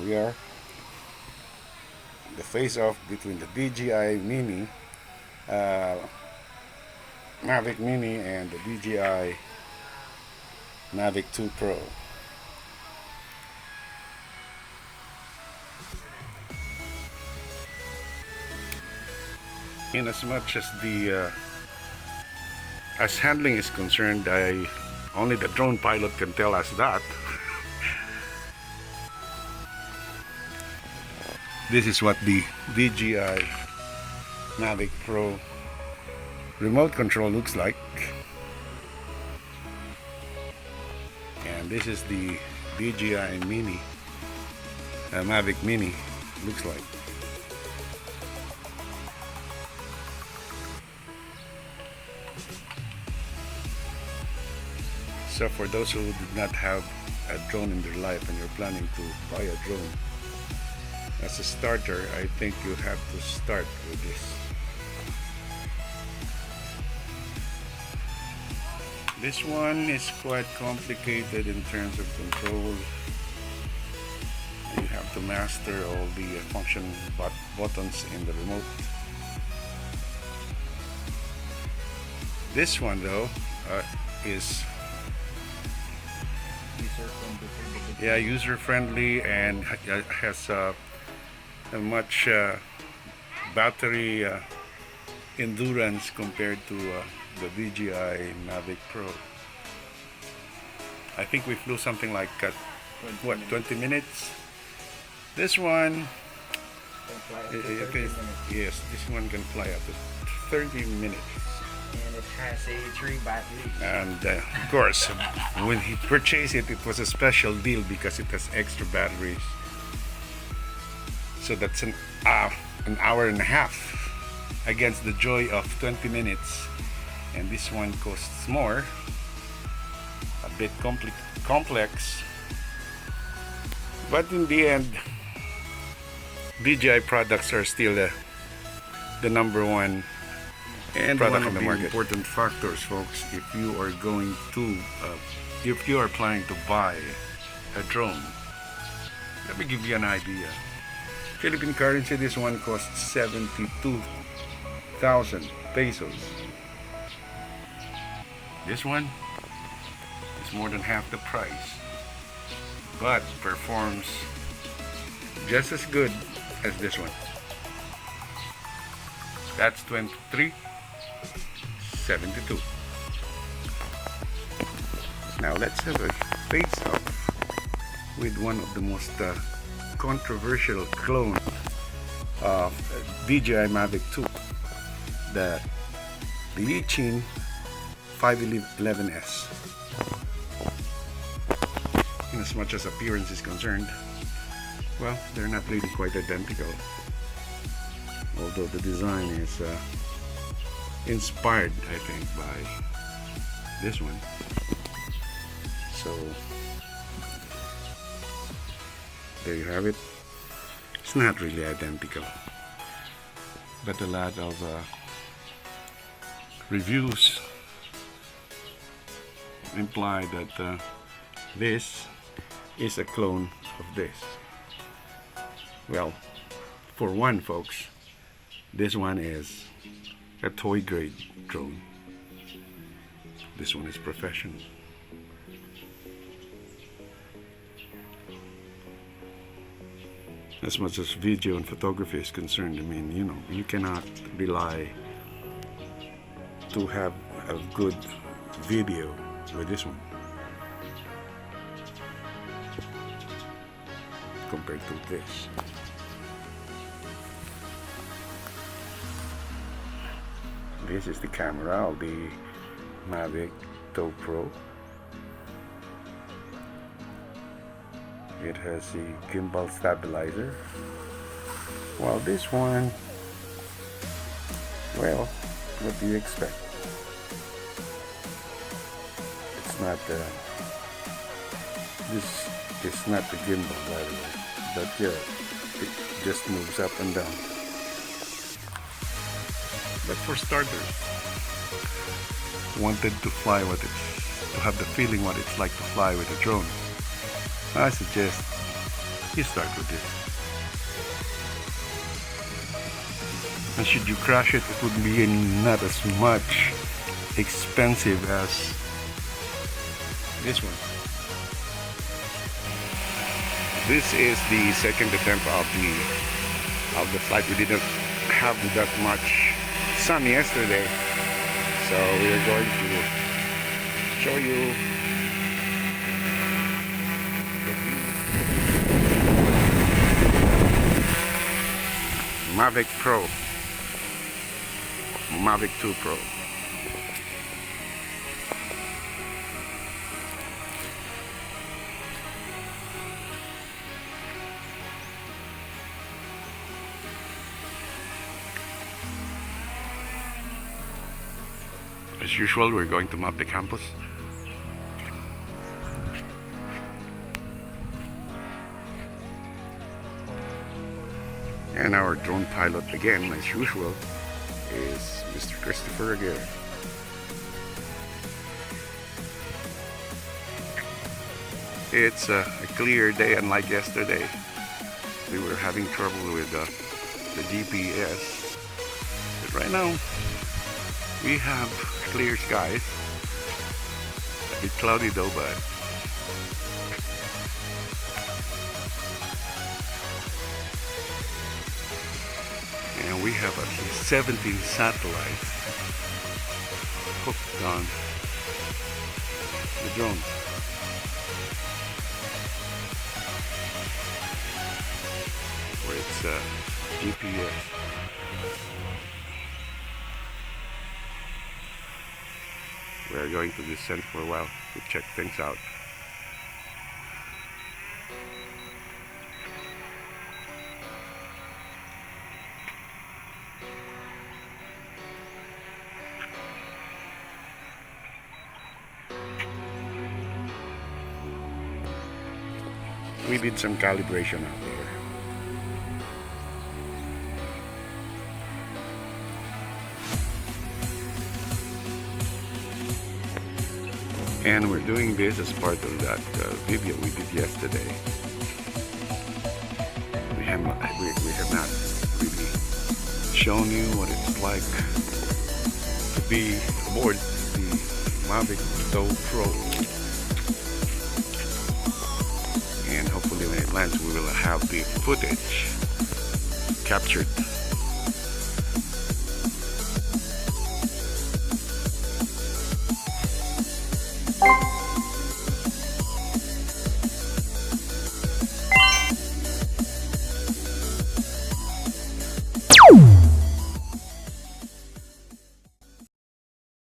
we are. The face-off between the DJI Mini, uh, Mavic Mini, and the DJI Mavic 2 Pro. In as much as the as handling is concerned, only the drone pilot can tell us that. This is what the DJI Mavic Pro remote control looks like, and this is the DJI Mini Mavic Mini looks like. So for those who did not have a drone in their life and you're planning to buy a drone, as a starter, I think you have to start with this. This one is quite complicated in terms of control. You have to master all the function buttons in the remote. This one though is user-friendly and has a much battery endurance compared to the DJI Mavic Pro. I think we flew something like 20 minutes. This one, yes, this one can fly up to 30 minutes. And it has a 3 batteries. And of course, when he purchased it, it was a special deal because it has extra batteries. So that's an hour and a half against the joy of 20 minutes. And this one costs more, a bit complex. But in the end, DJI products are still the number one and product in the market. Important factors, folks, if you are going to, if you are planning to buy a drone. Let me give you an idea. Philippine currency, this one costs 72,000 pesos. This one is more than half the price, but performs just as good as this one. That's 23.72. Now let's have a face-off with one of the most controversial clone of DJI Mavic 2, the eachine 511S. In as much as appearance is concerned, well, they're not really quite identical, although the design is inspired, I think, by this one. So there you have it. It's not really identical, but a lot of reviews imply that this is a clone of this. Well, for one, folks, this one is a toy grade drone. This one is professional. As much as video and photography is concerned, I mean, you know, you cannot rely to have a good video with this one compared to this. This is the camera of the Mavic 2 Pro. It has a gimbal stabilizer. While this one, well, what do you expect? It's not this is not the gimbal, by the way, but yeah, it just moves up and down. But for starters, wanted to fly with it, to have the feeling what it's like to fly with a drone, I suggest You start with this. And should you crash it, it would be not as much expensive as this one. This is the second attempt of the flight. We didn't have that much sun yesterday, so we are going to show you Mavic Pro, Mavic 2 Pro. As usual, we're going to map the campus. And our drone pilot again, as usual, is Mr. Christopher Aguirre. It's a clear day, unlike yesterday. We were having trouble with the GPS. But right now, we have clear skies. A bit cloudy though, but and we have at least 17 satellites hooked on the drone. Where it's GPS. We are going to descend for a while to check things out. We did some calibration out there. And we're doing this as part of that video we did yesterday. We have not really shown you what it's like to be aboard the Mavic 2 Pro. And hopefully when it lands we will have the footage captured.